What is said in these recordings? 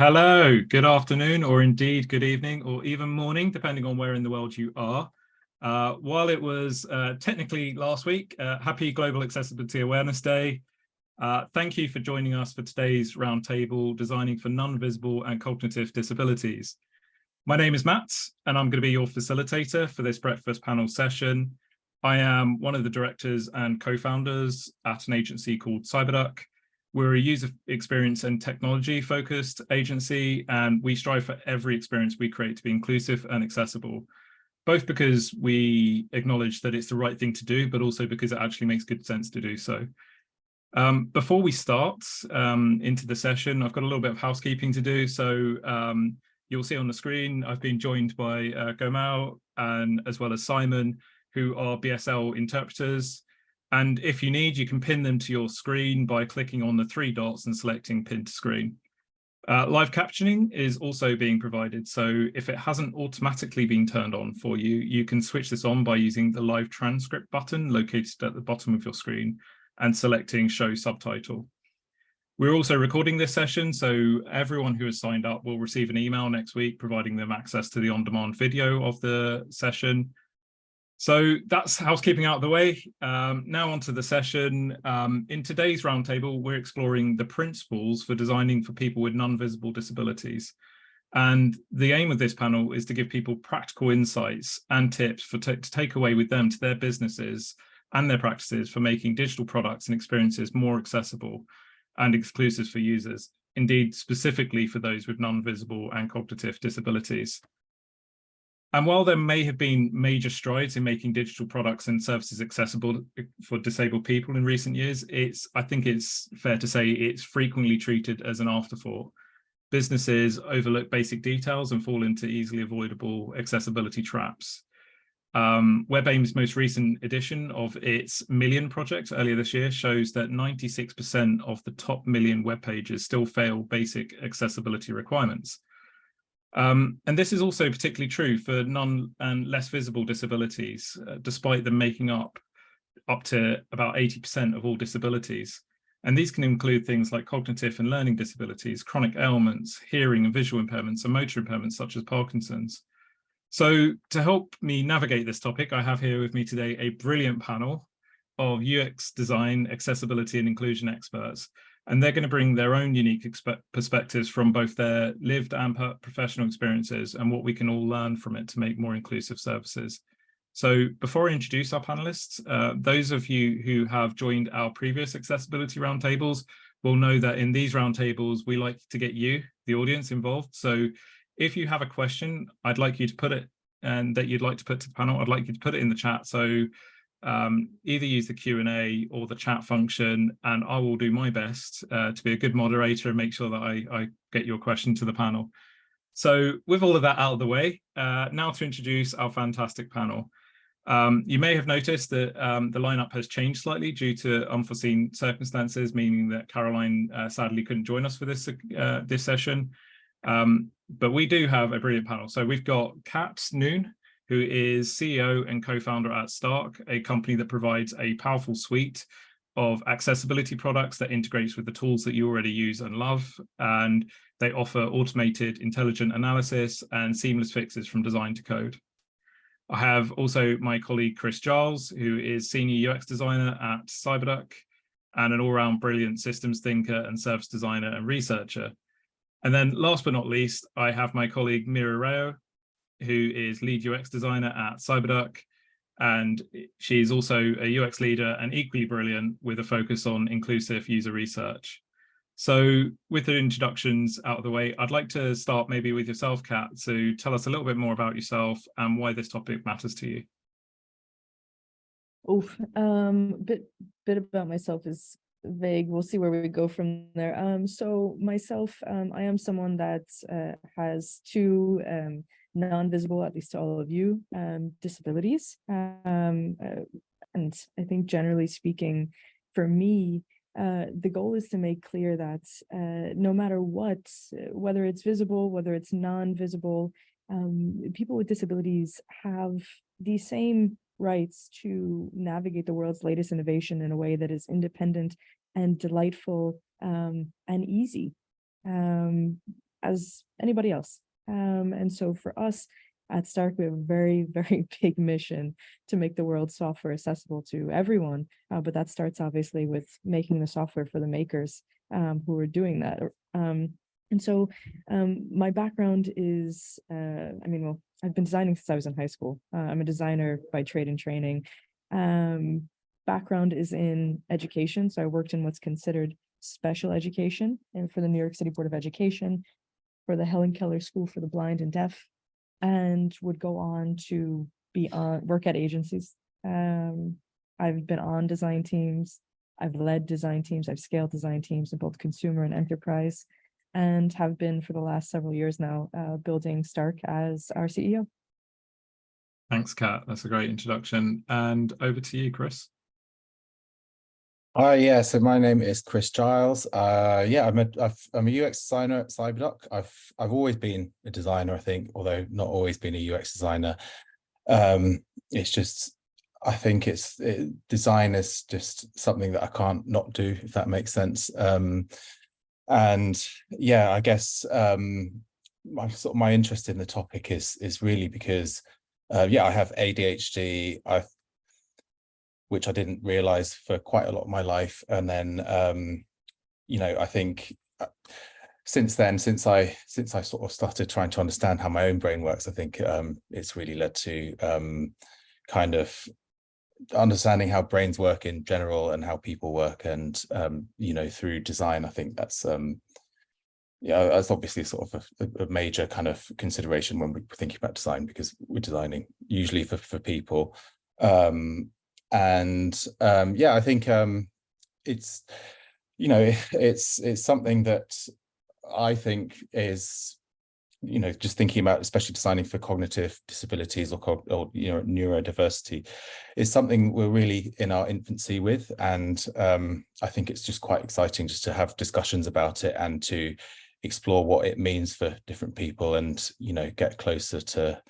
Hello, good afternoon, or indeed good evening, or even morning, depending on where in the world you are. While it was technically last week, happy Global Accessibility Awareness Day. Thank you for joining us for today's roundtable, Designing for Non-Visible and Cognitive Disabilities. My name is Matt, and I'm going to be your facilitator for this breakfast panel session. I am one of the directors and co-founders at an agency called CyberDuck. We're a user experience and technology focused agency, and we strive for every experience we create to be inclusive and accessible, both because we acknowledge that it's the right thing to do, but also because it actually makes good sense to do so. Before we start into the session, I've got a little bit of housekeeping to do. So you'll see on the screen, I've been joined by Gomao and as well as Simon, who are BSL interpreters. And if you need, you can pin them to your screen by clicking on the three dots and selecting pin to screen. Live captioning is also being provided. So if it hasn't automatically been turned on for you, you can switch this on by using the live transcript button located at the bottom of your screen and selecting show subtitle. We're also recording this session, so everyone who has signed up will receive an email next week providing them access to the on-demand video of the session. So that's housekeeping out of the way. Now onto the session. In today's roundtable, we're exploring the principles for designing for people with non-visible disabilities. And the aim of this panel is to give people practical insights and tips to take away with them to their businesses and their practices for making digital products and experiences more accessible and exclusive for users, indeed specifically for those with non-visible and cognitive disabilities. And while there may have been major strides in making digital products and services accessible for disabled people in recent years, I think it's fair to say it's frequently treated as an afterthought. Businesses overlook basic details and fall into easily avoidable accessibility traps. WebAIM's most recent edition of its Million project earlier this year shows that 96% of the top million web pages still fail basic accessibility requirements. And this is also particularly true for non and less visible disabilities, despite them making up to about 80% of all disabilities. And these can include things like cognitive and learning disabilities, chronic ailments, hearing and visual impairments, and motor impairments such as Parkinson's. So to help me navigate this topic, I have here with me today a brilliant panel of UX design, accessibility and inclusion experts. And they're going to bring their own unique perspectives from both their lived and professional experiences and what we can all learn from it to make more inclusive services. So before I introduce our panelists, those of you who have joined our previous accessibility roundtables will know that in these roundtables, we like to get you, the audience, involved. So if you have a question, I'd like you to put it and that you'd like to put to the panel, I'd like you to put it in the chat. So either use the Q&A or the chat function, and I will do my best to be a good moderator and make sure that I get your question to the panel. So with all of that out of the way, now to introduce our fantastic panel. You may have noticed that the lineup has changed slightly due to unforeseen circumstances, meaning that Caroline sadly couldn't join us for this session. But we do have a brilliant panel. So we've got Noone, who is CEO and co-founder at Stark, a company that provides a powerful suite of accessibility products that integrates with the tools that you already use and love. And they offer automated intelligent analysis and seamless fixes from design to code. I have also my colleague, Giles, who is senior UX designer at CyberDuck and an all-round brilliant systems thinker and service designer and researcher. And then last but not least, I have my colleague, Meera, who is lead UX designer at CyberDuck, and she is also a UX leader and equally brilliant with a focus on inclusive user research. So with the introductions out of the way, I'd like to start maybe with yourself, Kat, to tell us a little bit more about yourself and why this topic matters to you. Bit about myself is vague. We'll see where we go from there. So myself, I am someone that has two non-visible, at least to all of you, disabilities. And I think generally speaking, for me, the goal is to make clear that no matter what, whether it's visible, whether it's non-visible, people with disabilities have the same rights to navigate the world's latest innovation in a way that is independent and delightful and easy. as anybody else. And so for us at Stark, we have a very, very big mission to make the world's software accessible to everyone. But that starts obviously with making the software for the makers who are doing that. And so my background is, well, I've been designing since I was in high school. I'm a designer by trade and training. Background is in education. So I worked in what's considered special education and for the New York City Board of Education, for the Helen Keller School for the Blind and Deaf, and would go on to work at agencies. I've been on design teams. I've led design teams. I've scaled design teams in both consumer and enterprise, and have been for the last several years now building Stark as our CEO. Thanks, Kat. That's a great introduction. And over to you, Chris. Hi, yeah. So my name is Chris Giles. Yeah, I'm a UX designer at Cyberduck. I've always been a designer, I think, although not always been a UX designer. It's just, I think design is just something that I can't not do, if that makes sense. And yeah, I guess my interest in the topic is really because yeah, I have ADHD. Which I didn't realize for quite a lot of my life, and then you know, I think since then, since I sort of started trying to understand how my own brain works, I think it's really led to kind of understanding how brains work in general and how people work, and you know, through design. I think that's yeah, that's obviously sort of a major kind of consideration when we're thinking about design, because we're designing usually for people. And yeah, I think it's, you know, it's something that I think is, you know, just thinking about especially designing for cognitive disabilities or you know, neurodiversity is something we're really in our infancy with. And I think it's just quite exciting just to have discussions about it and to explore what it means for different people, and, you know, get closer to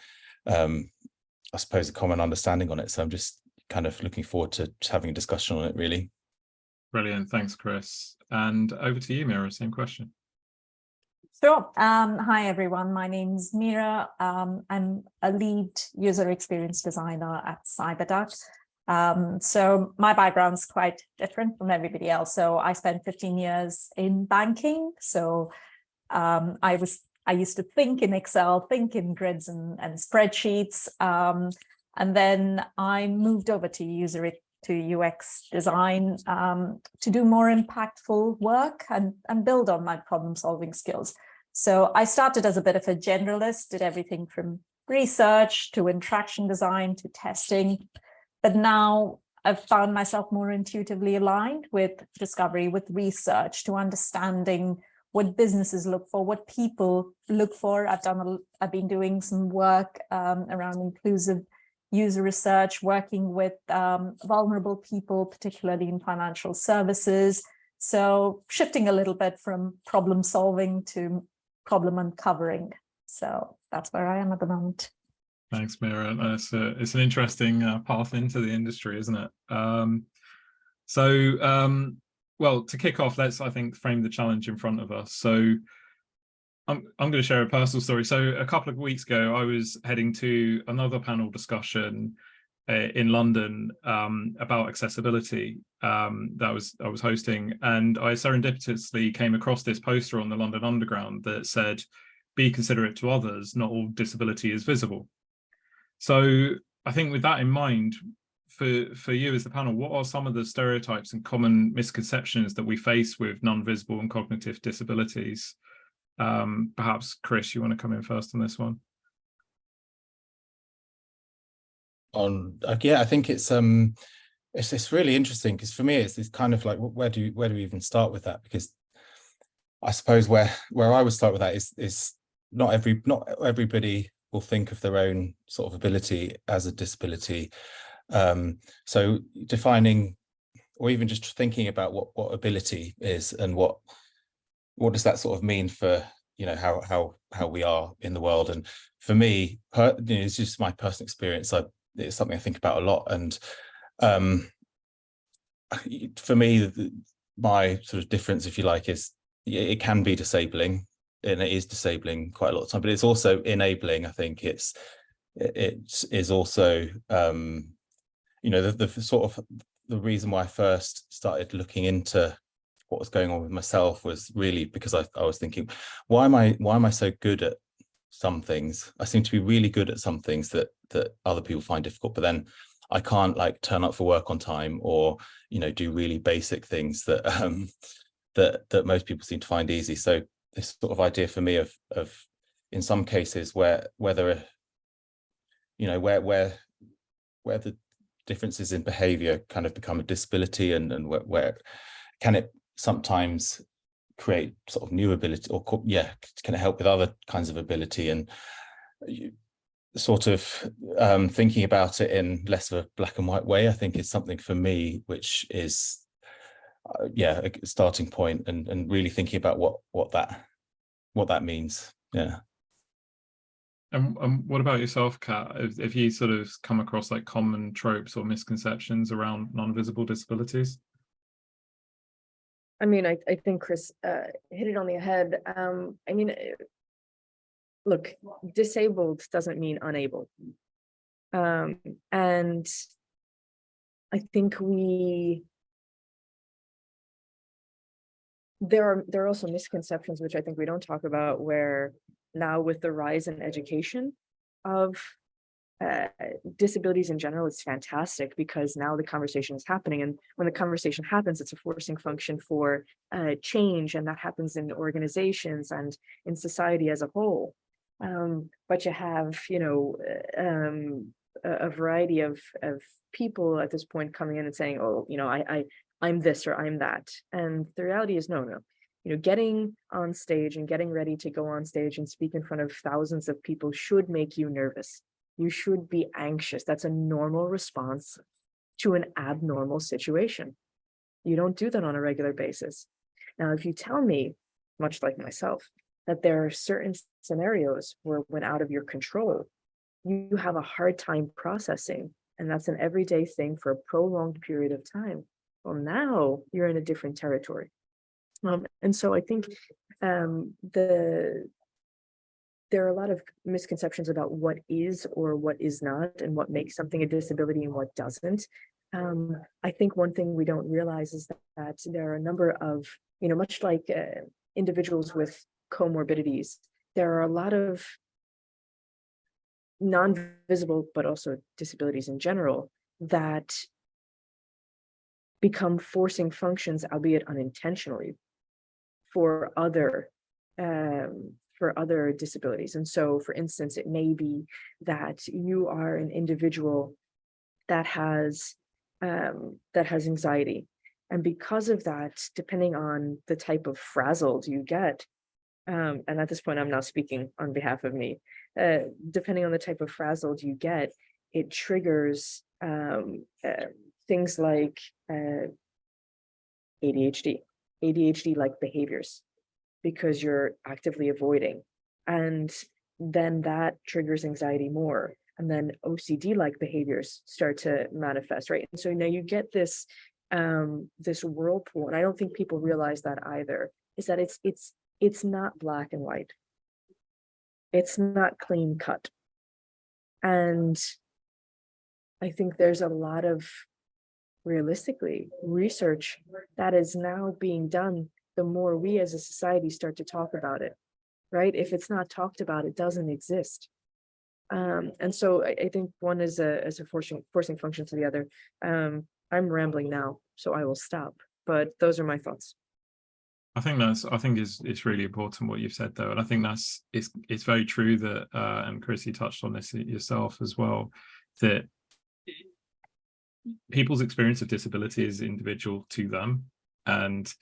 I suppose a common understanding on it. So I'm just kind of looking forward to having a discussion on it, really. Brilliant. Thanks, Chris. And over to you, Meera, same question. Sure. Hi, everyone. My name's Meera. I'm a lead user experience designer at Cyberduck. So my background's quite different from everybody else. So I spent 15 years in banking. So I used to think in Excel, think in grids and spreadsheets. And then I moved over to UX design to do more impactful work and build on my problem solving skills. So I started as a bit of a generalist, did everything from research to interaction design to testing. But now I've found myself more intuitively aligned with discovery, with research, to understanding what businesses look for, what people look for. I've been doing some work around inclusive user research, working with vulnerable people, particularly in financial services. So shifting a little bit from problem solving to problem uncovering. So that's where I am at the moment. Thanks, Meera. It's an interesting path into the industry, isn't it? Well, to kick off, let's, I think, frame the challenge in front of us. So I'm going to share a personal story. So a couple of weeks ago, I was heading to another panel discussion in London about accessibility that I was hosting, and I serendipitously came across this poster on the London Underground that said, "Be considerate to others, not all disability is visible." So I think with that in mind, for you as the panel, what are some of the stereotypes and common misconceptions that we face with non-visible and cognitive disabilities? Perhaps Chris, you want to come in first on this one? Yeah, I think it's really interesting, because for me it's kind of like, where do we even start with that? Because I suppose where I would start with that is not everybody will think of their own sort of ability as a disability. So defining, or even just thinking about what ability is, and what does that sort of mean for, you know, how we are in the world. And for me, you know, it's just my personal experience. It's something I think about a lot. And for me, my sort of difference, if you like, is it can be disabling. and it is disabling quite a lot of time, but it's also enabling. I think it is also you know, the sort of the reason why I first started looking into what was going on with myself was really because I was thinking, why am I so good at some things? I seem to be really good at some things that other people find difficult, but then I can't like turn up for work on time, or, you know, do really basic things that that most people seem to find easy. So this sort of idea for me of in some cases where the differences in behavior kind of become a disability, and where can it sometimes create sort of new ability, or can it help with other kinds of ability, and sort of thinking about it in less of a black and white way, I think is something for me which is a starting point, and really thinking about what that means. And what about yourself, Kat? If you sort of come across like common tropes or misconceptions around non-visible disabilities? I mean, I think Chris hit it on the head. I mean, look, disabled doesn't mean unable. And I think there are also misconceptions, which I think we don't talk about, where now with the rise in education of disabilities in general, it's fantastic because now the conversation is happening. And when the conversation happens, it's a forcing function for change. And that happens in organizations and in society as a whole. But you have, you know, a variety of people at this point coming in and saying, oh, you know, I'm this or I'm that. And the reality is, no. You know, getting on stage and getting ready to go on stage and speak in front of thousands of people should make you nervous. You should be anxious. That's a normal response to an abnormal situation. You don't do that on a regular basis. Now, if you tell me, much like myself, that there are certain scenarios where when out of your control, you have a hard time processing, and that's an everyday thing for a prolonged period of time, well, now you're in a different territory. And so I think there are a lot of misconceptions about what is or what is not, and what makes something a disability and what doesn't. I think one thing we don't realize is that there are a number of, you know, much like individuals with comorbidities, there are a lot of non-visible, but also disabilities in general, that become forcing functions, albeit unintentionally, for other disabilities. And so, for instance, it may be that you are an individual that has anxiety, and because of that, depending on the type of frazzled you get, and at this point I'm now speaking on behalf of me, depending on the type of frazzled you get, it triggers things like ADHD-like behaviors, because you're actively avoiding, and then that triggers anxiety more, and then OCD-like behaviors start to manifest, right? And so now you get this this whirlpool, and I don't think people realize that either, is that it's not black and white. It's not clean cut. And I think there's a lot of, realistically, research that is now being done the more we as a society start to talk about it, right? If it's not talked about, it doesn't exist. And so I think one is a forcing function to the other. I'm rambling now, so I will stop, but those are my thoughts. I think it's really important what you've said though, and I think it's very true that and Chris, you touched on this yourself as well, that people's experience of disability is individual to them, and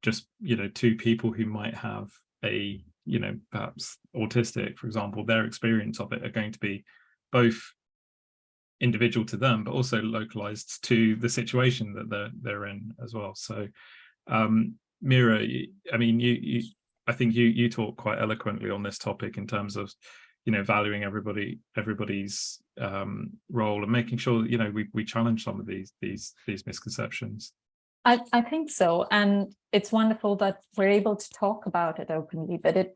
just, you know, two people who might have a, you know, perhaps autistic, for example, their experience of it are going to be both individual to them, but also localized to the situation that they're in as well. So Meera, I mean, I think you talk quite eloquently on this topic in terms of, you know, valuing everybody's role, and making sure that, you know, we challenge some of these misconceptions. I think so. And it's wonderful that we're able to talk about it openly, but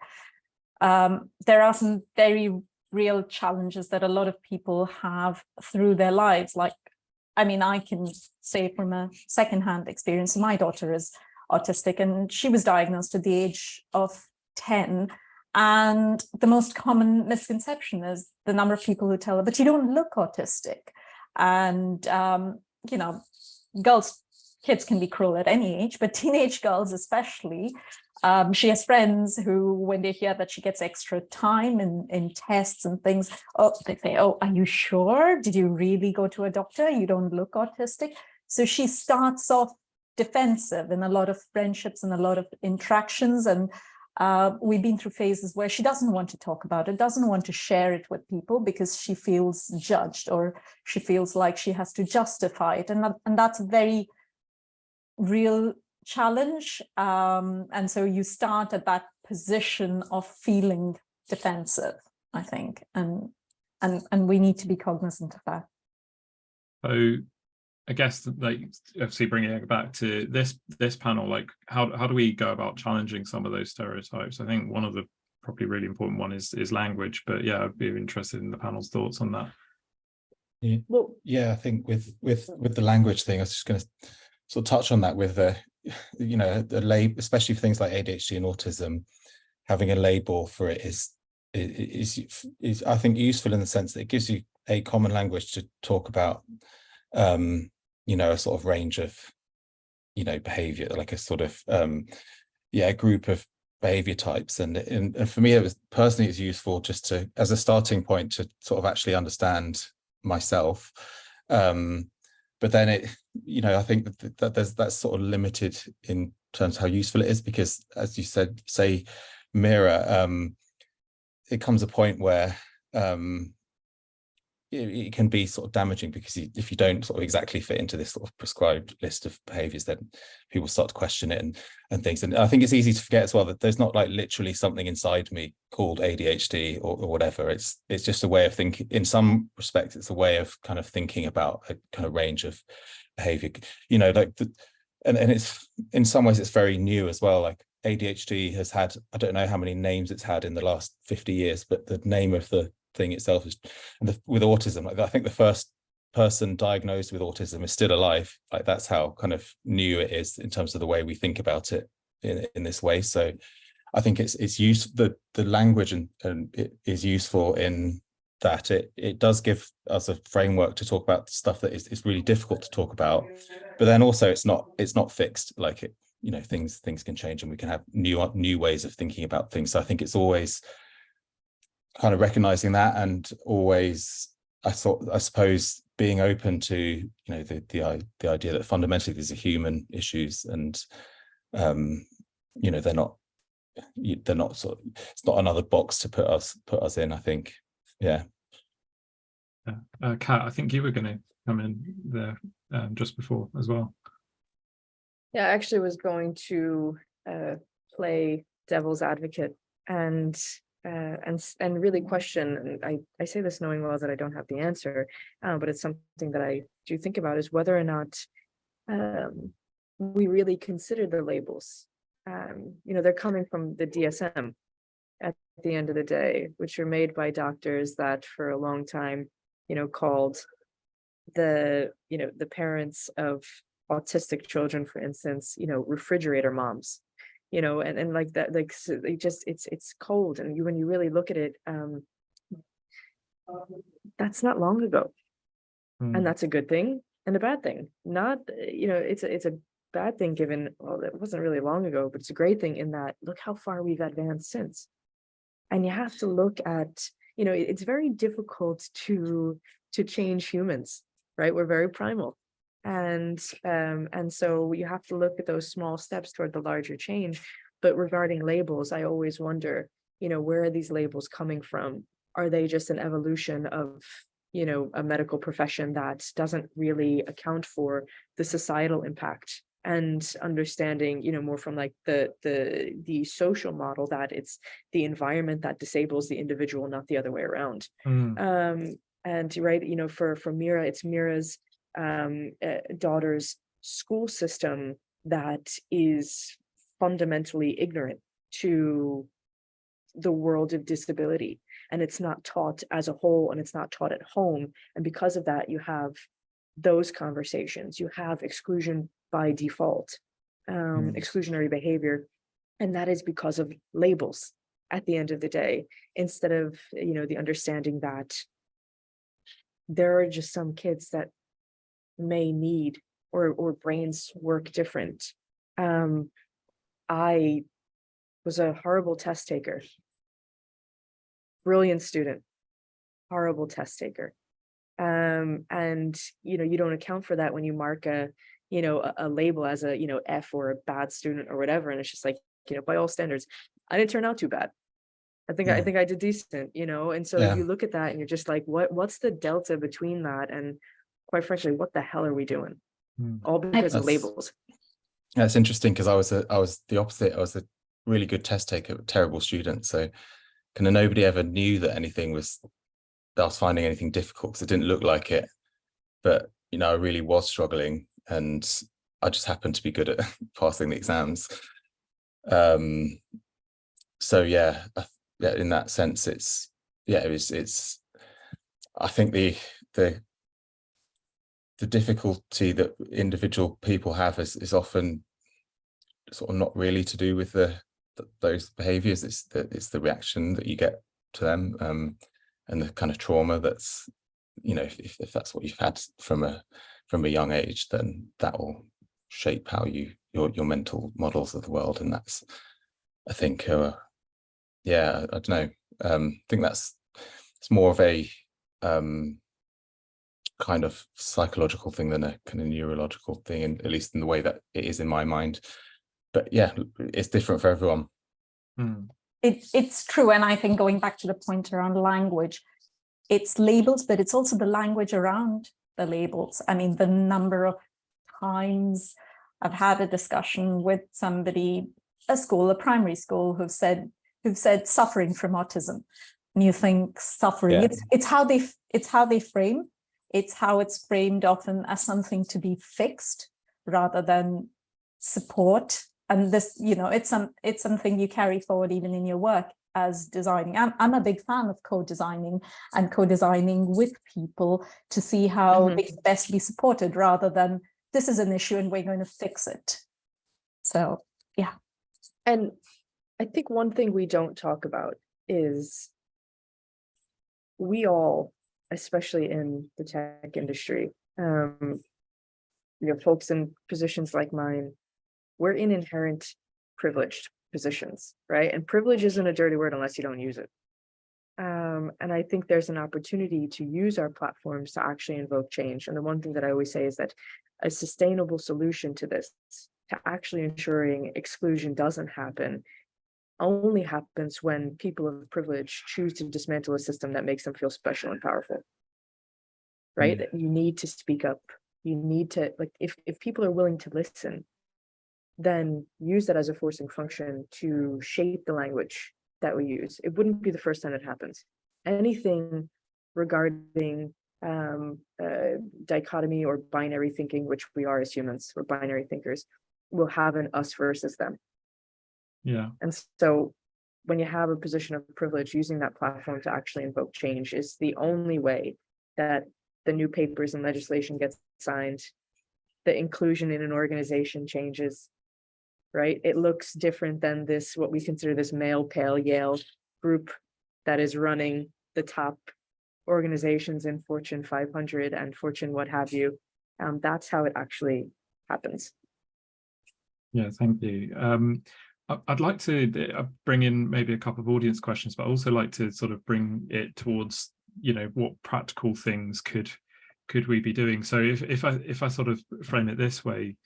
there are some very real challenges that a lot of people have through their lives. Like, I mean, I can say from a secondhand experience, my daughter is autistic and she was diagnosed at the age of 10. And the most common misconception is the number of people who tell her, but you don't look autistic. And, you know, kids can be cruel at any age, but teenage girls especially. She has friends who, when they hear that she gets extra time in tests and things, they say, oh, are you sure? Did you really go to a doctor? You don't look autistic. So she starts off defensive in a lot of friendships and a lot of interactions. And we've been through phases where she doesn't want to talk about it, doesn't want to share it with people because she feels judged or she feels like she has to justify it. And that's a very real challenge. And so you start at that position of feeling defensive, I think, and we need to be cognizant of that. So I guess, like, obviously bringing it back to this panel, like how do we go about challenging some of those stereotypes? I think one of the probably really important one is language, but yeah, I'd be interested in the panel's thoughts on that. Yeah, well, yeah, I think with the language thing, I was just going to sort of touch on that with the, you know, the label, especially for things like ADHD and autism, having a label for it is I think useful in the sense that it gives you a common language to talk about, you know, a sort of range of, you know, behavior, like a sort of a group of behavior types, and for me, it was personally, it's useful just to, as a starting point, to sort of actually understand myself. But then it, you know, I think that that's sort of limited in terms of how useful it is, because as you said, say Meera, it comes a point where it can be sort of damaging, because if you don't sort of exactly fit into this sort of prescribed list of behaviors, then people start to question it and things. And I think it's easy to forget as well that there's not like literally something inside me called ADHD or whatever. It's just a way of thinking. In some respects, it's a way of kind of thinking about a kind of range of behavior, you know, like and it's, in some ways, it's very new as well. Like ADHD has had, I don't know how many names it's had in the last 50 years, but the name of the thing itself is, and with autism, like I think the first person diagnosed with autism is still alive. Like that's how kind of new it is in terms of the way we think about it in this way. So I think it's used, the language and it is useful in that it does give us a framework to talk about stuff that is really difficult to talk about, but then also it's not fixed. Like it, you know, things can change and we can have new ways of thinking about things. So I think it's always kind of recognizing that, and always, I suppose, being open to, you know, the idea that fundamentally these are human issues, and you know, they're not sort of, it's not another box to put us in, I think. Yeah. Kat, I think you were going to come in there just before as well. Yeah, I actually was going to play devil's advocate and really question, and I say this knowing well that I don't have the answer, but it's something that I do think about, is whether or not we really consider the labels. You know, they're coming from the DSM at the end of the day, which are made by doctors that for a long time, you know, called the parents of autistic children, for instance, you know, refrigerator moms. You know, and like that, like, so they just, it's cold. And when you really look at it, that's not long ago. And that's a good thing and a bad thing. Not, you know, it's a bad thing given, well, it wasn't really long ago, but it's a great thing in that, look how far we've advanced since. And you have to look at, you know, it's very difficult to change humans, right? We're very primal. And so you have to look at those small steps toward the larger change. But regarding labels, I always wonder, you know, where are these labels coming from? Are they just an evolution of, you know, a medical profession that doesn't really account for the societal impact, and understanding, you know, more from like the social model, that it's the environment that disables the individual, not the other way around. And right, you know, for Meera, it's Meera's daughter's school system that is fundamentally ignorant to the world of disability, and it's not taught as a whole, and it's not taught at home. And because of that, you have those conversations, you have exclusion by default, exclusionary behavior, and that is because of labels at the end of the day, instead of, you know, the understanding that there are just some kids that may need, or brains work different. I was a horrible test taker, brilliant student, horrible test taker. And, you know, you don't account for that when you mark a label as a, F or a bad student or whatever. And it's just like, by all standards, I didn't turn out too bad. I think I did decent, and so you look at that and you're just like, what's the delta between that? And quite frankly, what the hell are we doing? All because of labels. That's interesting, because I was the opposite. I was a really good test taker, but terrible student. So kind of nobody ever knew that I was finding anything difficult, because it didn't look like it. But, I really was struggling, and I just happened to be good at passing the exams. So yeah, in that sense, it's I think the difficulty that individual people have is often sort of not really to do with those behaviors. It's the reaction that you get to them, and the kind of trauma that's, if that's what you've had from a young age, then that will shape how your mental models of the world. And that's, I think, I don't know. I think it's more of a kind of psychological thing than a kind of neurological thing, and at least in the way that it is in my mind. But yeah, it's different for everyone. It's true. And I think, going back to the point around language, it's labels, but it's also the language around the labels. I mean, the number of times I've had a discussion with somebody, a primary school, who've said suffering from autism. And you think suffering, it's how they frame. It's how it's framed often as something to be fixed rather than support. And this, it's something you carry forward even in your work as designing. I'm a big fan of co-designing and co-designing with people to see how they can best be supported, rather than this is an issue and we're going to fix it. So, yeah. And I think one thing we don't talk about is we all, especially in the tech industry, folks in positions like mine, we're in inherent privileged positions, right? And privilege isn't a dirty word unless you don't use it. And I think there's an opportunity to use our platforms to actually invoke change. And the one thing that I always say is that a sustainable solution to this, to actually ensuring exclusion doesn't happen, only happens when people of privilege choose to dismantle a system that makes them feel special and powerful, right? That you need to speak up. You need to, like, if people are willing to listen, then use that as a forcing function to shape the language that we use. It wouldn't be the first time it happens. Anything regarding dichotomy or binary thinking, which we are as humans, we're binary thinkers, will have an us versus them. Yeah. And so when you have a position of privilege, using that platform to actually invoke change is the only way that the new papers and legislation gets signed, the inclusion in an organization changes, right? It looks different than this, what we consider this male pale Yale group that is running the top organizations in Fortune 500 and Fortune what have you. That's how it actually happens. Yeah, thank you. I'd like to bring in maybe a couple of audience questions, but also like to sort of bring it towards, what practical things could we be doing? So if I sort of frame it this way,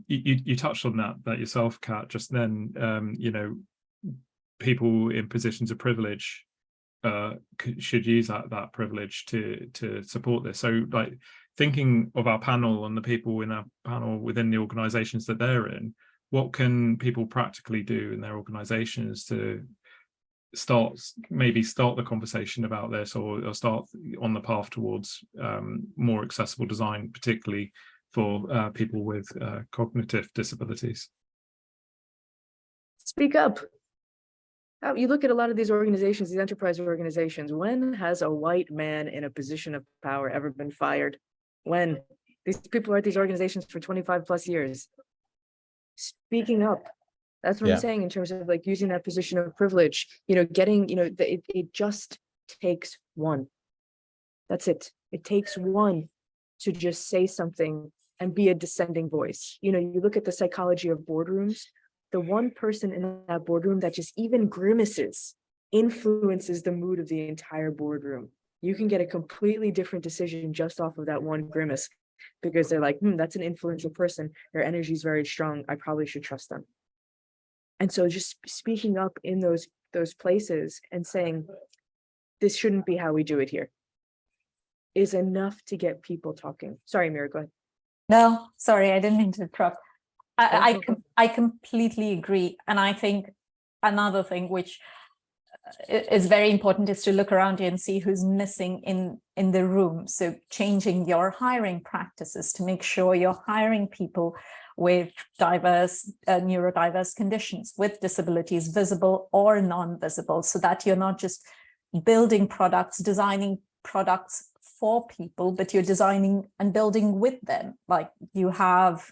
you touched on that yourself, Kat, just then. People in positions of privilege should use that privilege to support this. So, like, thinking of our panel and the people in our panel within the organizations that they're in, what can people practically do in their organizations to start the conversation about this, or start on the path towards more accessible design, particularly for people with cognitive disabilities. Speak up. You look at a lot of these organizations, these enterprise organizations. When has a white man in a position of power ever been fired? When? These people are at these organizations for 25 plus years. Speaking up. That's what I'm saying in terms of like using that position of privilege, getting, it just takes one. That's it. It takes one to just say something and be a dissenting voice. You look at the psychology of boardrooms, the one person in that boardroom that just even grimaces influences the mood of the entire boardroom. You can get a completely different decision just off of that one grimace because they're like, that's an influential person. Their energy is very strong. I probably should trust them. And so just speaking up in those places and saying, this shouldn't be how we do it here, is enough to get people talking. Sorry, Meera, go ahead. No, sorry, I didn't mean to interrupt. I completely agree. And I think another thing which is very important is to look around you and see who's missing in the room. So changing your hiring practices to make sure you're hiring people with diverse, neurodiverse conditions, with disabilities, visible or non-visible, so that you're not just building products, designing products for people, but you're designing and building with them. Like you have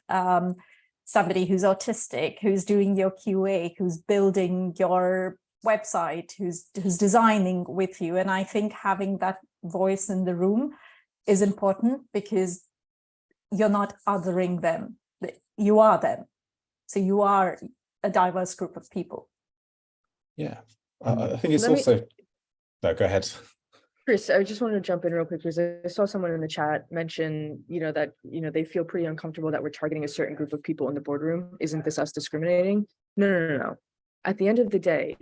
somebody who's autistic, who's doing your QA, who's building your website, who's designing with you. And I think having that voice in the room is important because you're not othering them. You are them. So you are a diverse group of people. Yeah, I think it's also... No, go ahead. Chris, I just wanted to jump in real quick because I saw someone in the chat mention, that, they feel pretty uncomfortable that we're targeting a certain group of people in the boardroom. Isn't this us discriminating? No. At the end of the day,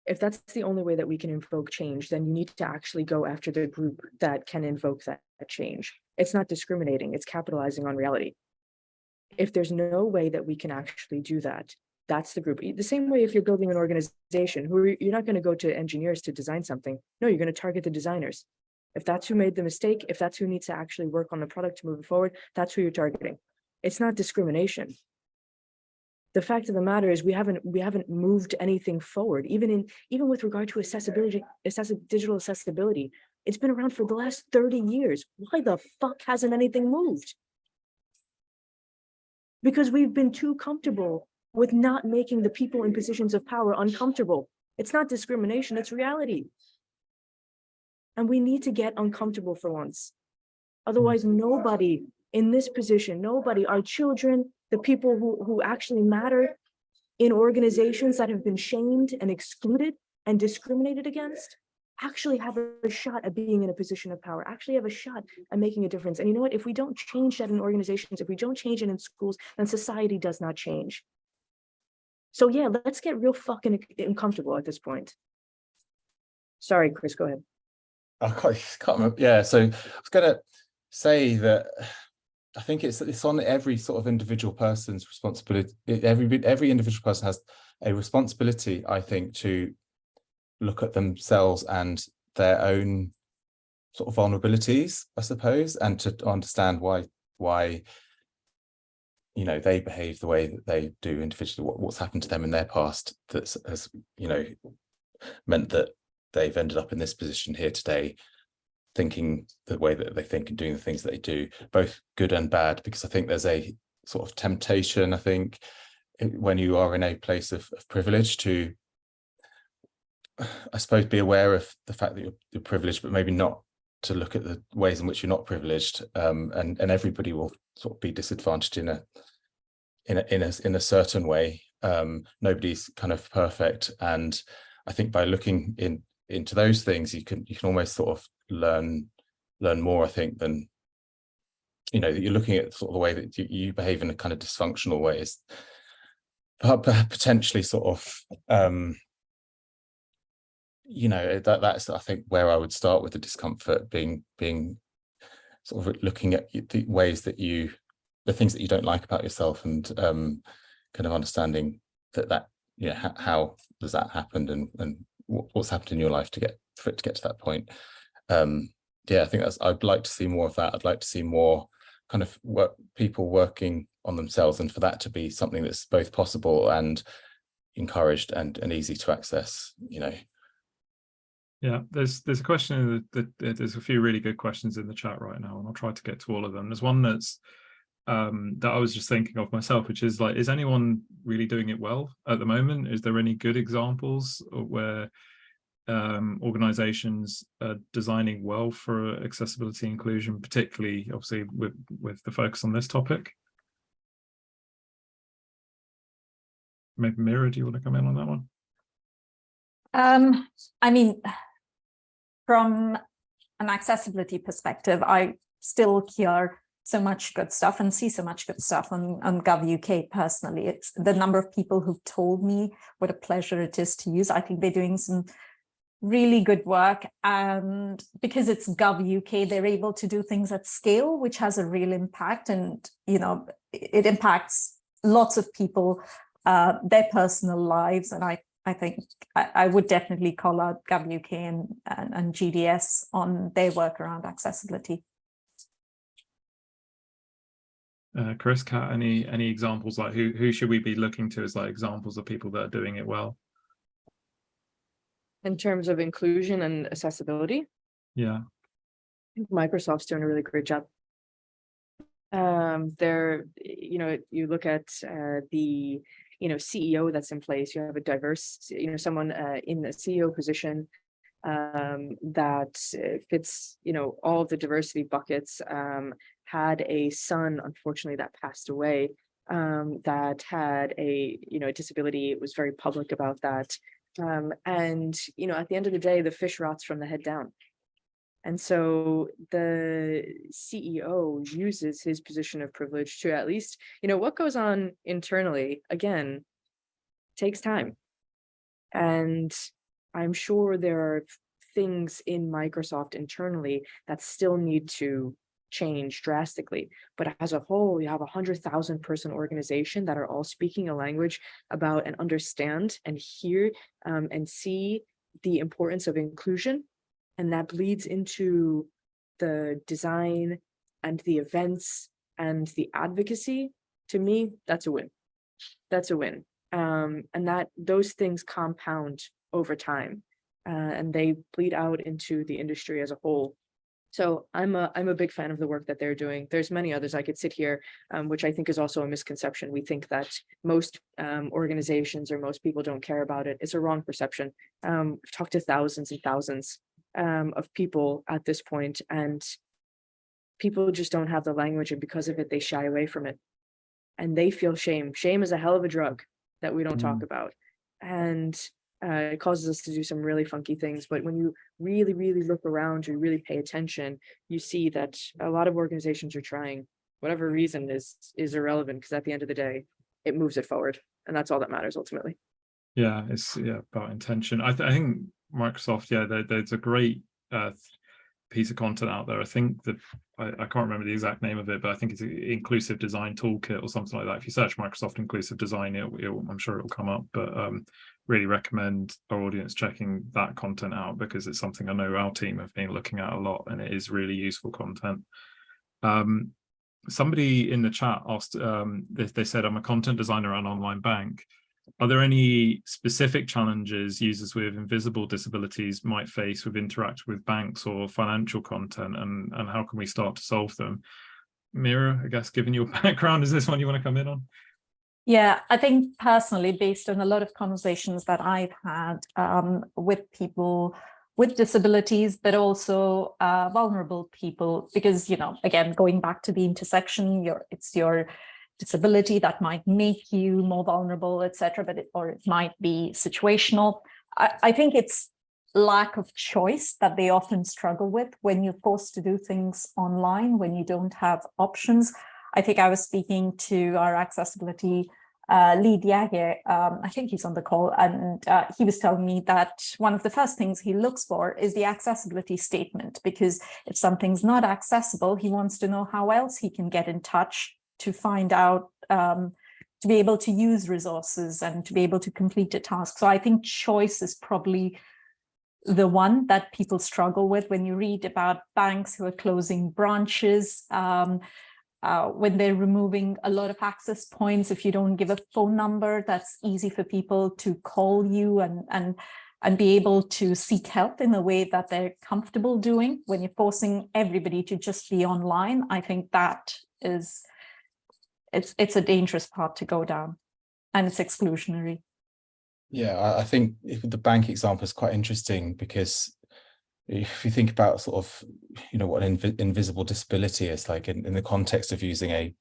if that's the only way that we can invoke change, then you need to actually go after the group that can invoke that change. It's not discriminating, it's capitalizing on reality. If there's no way that we can actually do that, that's the group. The same way if you're building an organization, you're not going to go to engineers to design something. No, you're going to target the designers. If that's who made the mistake, if that's who needs to actually work on the product to move it forward, that's who you're targeting. It's not discrimination. The fact of the matter is we haven't moved anything forward, even with regard to digital accessibility. It's been around for the last 30 years. Why the fuck hasn't anything moved? Because we've been too comfortable with not making the people in positions of power uncomfortable. It's not discrimination, it's reality. And we need to get uncomfortable for once. Otherwise, nobody in this position, our children, the people who actually matter in organizations that have been shamed and excluded and discriminated against, actually have a shot at being in a position of power, actually have a shot at making a difference. And you know what? If we don't change that in organizations, if we don't change it in schools, then society does not change. So yeah, let's get real fucking uncomfortable at this point. Sorry, Chris, go ahead. I can't remember. Yeah, so I was going to say that I think it's on every sort of individual person's responsibility. Every individual person has a responsibility, I think, to look at themselves and their own sort of vulnerabilities, I suppose, and to understand why they behave the way that they do individually, what's happened to them in their past that has meant that they've ended up in this position here today, thinking the way that they think and doing the things that they do, both good and bad. Because I think there's a sort of temptation, I think, when you are in a place of privilege to, I suppose, be aware of the fact that you're privileged, but maybe not to look at the ways in which you're not privileged, and everybody will sort of be disadvantaged in a certain way. Nobody's kind of perfect, and I think by looking into those things, you can almost sort of learn more, I think, than that you're looking at sort of the way that you behave in a kind of dysfunctional ways, potentially sort of that's I think where I would start with the discomfort, being sort of looking at the ways that the things that you don't like about yourself, and kind of understanding that how does that happen, and what's happened in your life for it to get to that point. I think I'd like to see more of that. I'd like to see more kind of people working on themselves, and for that to be something that's both possible and encouraged and easy to access, you know. Yeah, there's a question there's a few really good questions in the chat right now, and I'll try to get to all of them. There's one that's that I was just thinking of myself, which is like, is anyone really doing it well at the moment? Is there any good examples where organizations are designing well for accessibility inclusion, particularly obviously with the focus on this topic? Maybe Meera, do you want to come in on that one? I mean, from an accessibility perspective, I still hear so much good stuff and see so much good stuff on Gov UK personally. It's the number of people who've told me what a pleasure it is to use. I think they're doing some really good work, and because it's Gov UK, they're able to do things at scale, which has a real impact, and you know, it impacts lots of people, their personal lives. And I think I would definitely call out Gov UK and GDS on their work around accessibility. Chris, Kat, any examples, like who should we be looking to as like examples of people that are doing it well? In terms of inclusion and accessibility? Yeah. I think Microsoft's doing a really great job. They're, you know, you look at the, you know, CEO that's in place, you have a diverse, you know, someone in the CEO position that fits, you know, all of the diversity buckets, had a son, unfortunately, that passed away, that had a, you know, a disability. It was very public about that. And, you know, at the end of the day, the fish rots from the head down. And so the CEO uses his position of privilege to at least, you know, what goes on internally, again, takes time. And I'm sure there are things in Microsoft internally that still need to change drastically. But as a whole, you have 100,000 person organization that are all speaking a language about and understand and hear and see the importance of inclusion. And that bleeds into the design and the events and the advocacy. To me, that's a win. That's a win. And that those things compound over time, and they bleed out into the industry as a whole. So I'm a big fan of the work that they're doing. There's many others. I could sit here, which I think is also a misconception. We think that most organizations or most people don't care about it. It's a wrong perception. I've talked to thousands and thousands of people at this point, and people just don't have the language, and because of it, they shy away from it. And they feel shame. Shame is a hell of a drug that we don't talk about. And it causes us to do some really funky things. But when you really, really look around, you really pay attention, you see that a lot of organizations are trying. Whatever reason is irrelevant, because at the end of the day, it moves it forward. And that's all that matters ultimately. Yeah, it's about intention. I think Microsoft, there's a great piece of content out there. I think that I can't remember the exact name of it, but I think it's an inclusive design toolkit or something like that. If you search Microsoft inclusive design, I'm sure it'll come up. But really recommend our audience checking that content out, because it's something I know our team have been looking at a lot, and it is really useful content. Somebody in the chat asked, they said, I'm a content designer at an online bank. Are there any specific challenges users with invisible disabilities might face with interacting with banks or financial content, and how can we start to solve them? Meera, I guess, given your background, is this one you want to come in on? Yeah, I think personally, based on a lot of conversations that I've had with people with disabilities, but also vulnerable people, because, you know, again, going back to the intersection, it's your disability that might make you more vulnerable, etc., or it might be situational. I think it's lack of choice that they often struggle with when you're forced to do things online, when you don't have options. I think I was speaking to our accessibility lead, Yagir, I think he's on the call, and he was telling me that one of the first things he looks for is the accessibility statement, because if something's not accessible, he wants to know how else he can get in touch to find out, to be able to use resources and to be able to complete a task. So I think choice is probably the one that people struggle with when you read about banks who are closing branches. when they're removing a lot of access points, if you don't give a phone number that's easy for people to call you and be able to seek help in a way that they're comfortable doing, when you're forcing everybody to just be online, I think that is, it's a dangerous path to go down, and it's exclusionary. Yeah, I think the bank example is quite interesting, because if you think about sort of, what an invisible disability is, like in the context of using a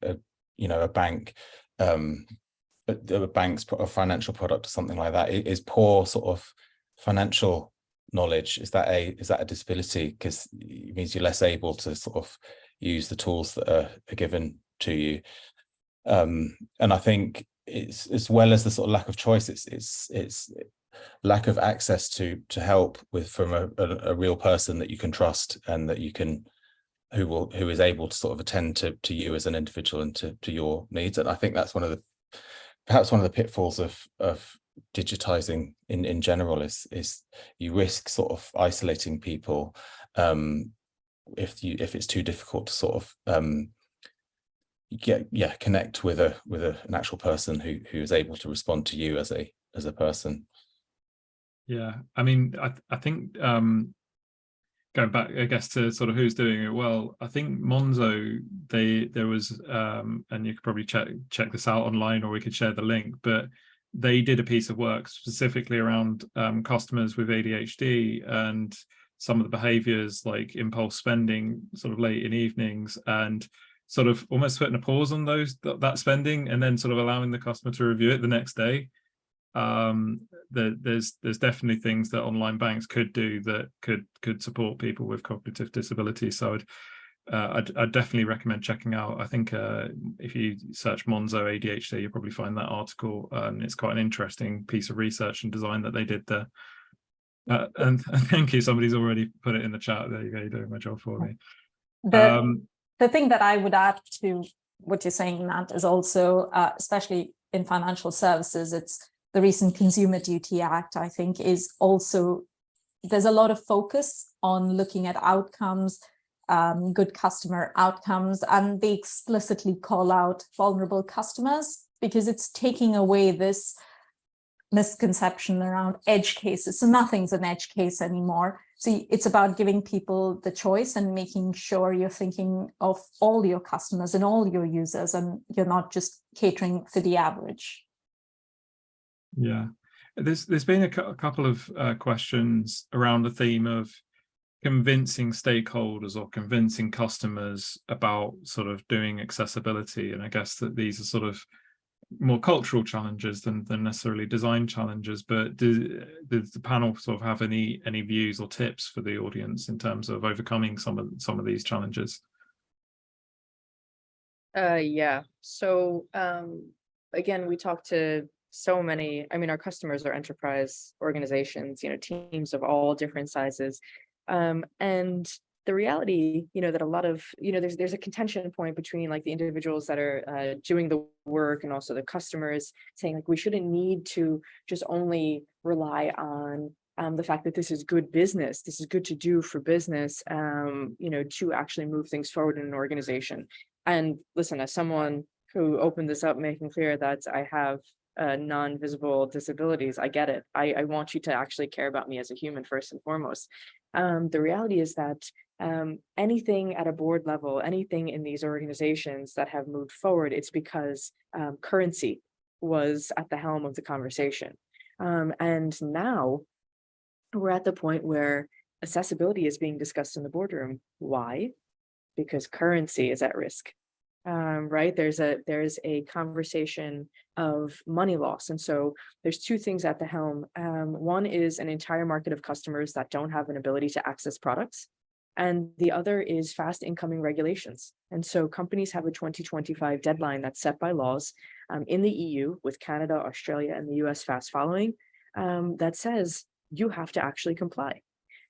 bank, a bank's a financial product or something like that, is poor sort of financial knowledge. Is that a disability? Because it means you're less able to sort of use the tools that are given to you. And I think it's, as well as the sort of lack of choice, it's lack of access to help from a real person that you can trust, and that you can, who is able to sort of attend to you as an individual and to your needs. And I think that's perhaps one of the pitfalls of digitizing in general, is you risk sort of isolating people if it's too difficult to sort of connect with an actual person who is able to respond to you as a person. Yeah, I mean, I think going back, I guess, to sort of who's doing it well, I think Monzo, there was, and you could probably check this out online, or we could share the link, but they did a piece of work specifically around customers with ADHD and some of the behaviors like impulse spending sort of late in evenings, and sort of almost putting a pause on that spending, and then sort of allowing the customer to review it the next day. There's definitely things that online banks could do that could support people with cognitive disabilities. So I'd definitely recommend checking out. I think if you search Monzo ADHD, you'll probably find that article, and it's quite an interesting piece of research and design that they did there. And thank you, somebody's already put it in the chat. There you go, you're doing my job for me. The thing that I would add to what you're saying, Matt, is also, especially in financial services, it's the recent Consumer Duty Act, I think, is also, there's a lot of focus on looking at outcomes, good customer outcomes, and they explicitly call out vulnerable customers, because it's taking away this misconception around edge cases. So nothing's an edge case anymore. So it's about giving people the choice and making sure you're thinking of all your customers and all your users, and you're not just catering for the average. Yeah, there's been a couple of questions around the theme of convincing stakeholders or convincing customers about sort of doing accessibility, and I guess that these are sort of more cultural challenges than necessarily design challenges. But does the panel sort of have any views or tips for the audience in terms of overcoming some of these challenges? Yeah, so again, we talked to so many, I mean, our customers are enterprise organizations, teams of all different sizes, and the reality, that a lot of, there's a contention point between like the individuals that are doing the work and also the customers, saying like we shouldn't need to just only rely on the fact that this is good business, this is good to do for business, to actually move things forward in an organization. And listen, as someone who opened this up, making clear that I have non-visible disabilities, I get it. I want you to actually care about me as a human first and foremost. The reality is that anything at a board level, anything in these organizations that have moved forward, it's because currency was at the helm of the conversation. And now we're at the point where accessibility is being discussed in the boardroom. Why? Because currency is at risk. Right? There's a conversation of money loss. And so there's two things at the helm. One is an entire market of customers that don't have an ability to access products. And the other is fast incoming regulations. And so companies have a 2025 deadline that's set by laws in the EU, with Canada, Australia, and the US fast following, that says you have to actually comply.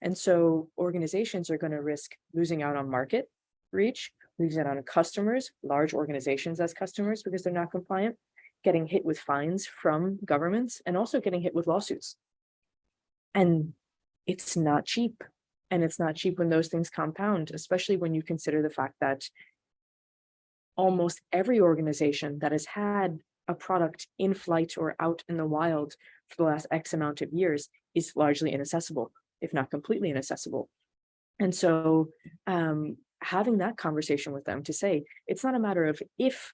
And so organizations are going to risk losing out on market reach, losing out on customers, large organizations as customers, because they're not compliant, getting hit with fines from governments, and also getting hit with lawsuits. And it's not cheap. And it's not cheap when those things compound, especially when you consider the fact that almost every organization that has had a product in flight or out in the wild for the last X amount of years is largely inaccessible, if not completely inaccessible. And so having that conversation with them to say, it's not a matter of if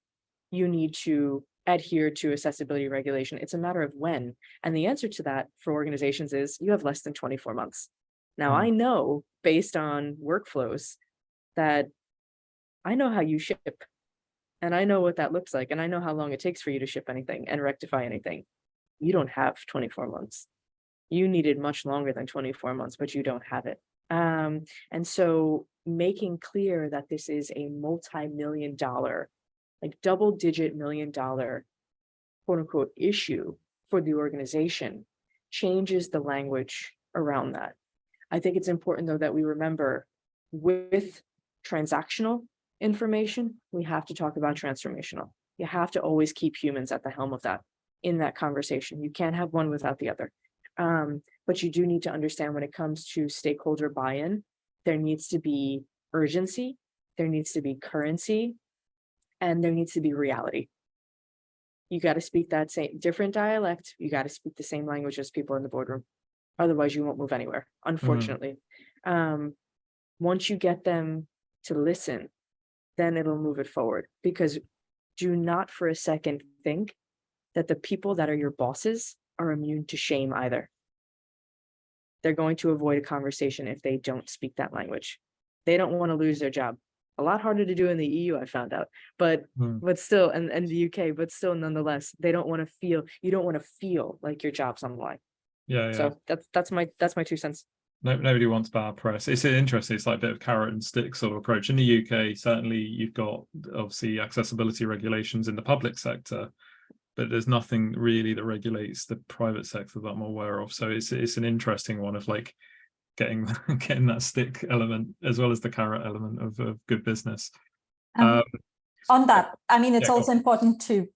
you need to adhere to accessibility regulation, it's a matter of when. And the answer to that for organizations is you have less than 24 months. Now, I know based on workflows that I know how you ship, and I know what that looks like, and I know how long it takes for you to ship anything and rectify anything. You don't have 24 months. You needed much longer than 24 months, but you don't have it. And so making clear that this is a multi-million-dollar, like double-digit million-dollar, quote unquote, issue for the organization changes the language around that. I think it's important, though, that we remember with transactional information, we have to talk about transformational. You have to always keep humans at the helm of that in that conversation. You can't have one without the other. But you do need to understand when it comes to stakeholder buy-in, there needs to be urgency, there needs to be currency, and there needs to be reality. You got to speak that same different dialect. You got to speak the same language as people in the boardroom. Otherwise, you won't move anywhere, unfortunately. Once you get them to listen, then it'll move it forward. Because do not for a second think that the people that are your bosses are immune to shame either. They're going to avoid a conversation if they don't speak that language. They don't want to lose their job. A lot harder to do in the EU, I found out, but still, and the UK, but still, nonetheless, they don't want to feel, you don't want to feel like your job's on the line. Yeah. So that's my 2 cents. Nobody wants bad press. It's interesting. It's like a bit of carrot and stick sort of approach. In the UK, certainly you've got obviously accessibility regulations in the public sector, but there's nothing really that regulates the private sector that I'm aware of. So it's an interesting one of like getting that stick element as well as the carrot element of good business. On that, I mean, it's also important to